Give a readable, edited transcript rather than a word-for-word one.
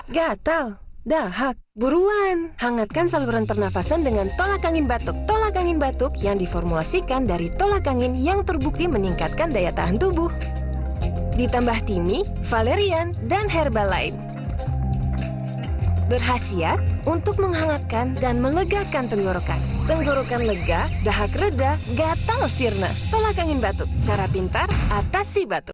Gatal, dahak, buruan. Hangatkan saluran pernapasan dengan tolak angin batuk. Tolak angin batuk yang diformulasikan dari tolak angin yang terbukti meningkatkan daya tahan tubuh. Ditambah timi, valerian, dan herbal lain. Berkhasiat untuk menghangatkan dan melegakan tenggorokan. Tenggorokan lega, dahak reda, gatal sirna. Tolak angin batuk. Cara pintar atasi batuk.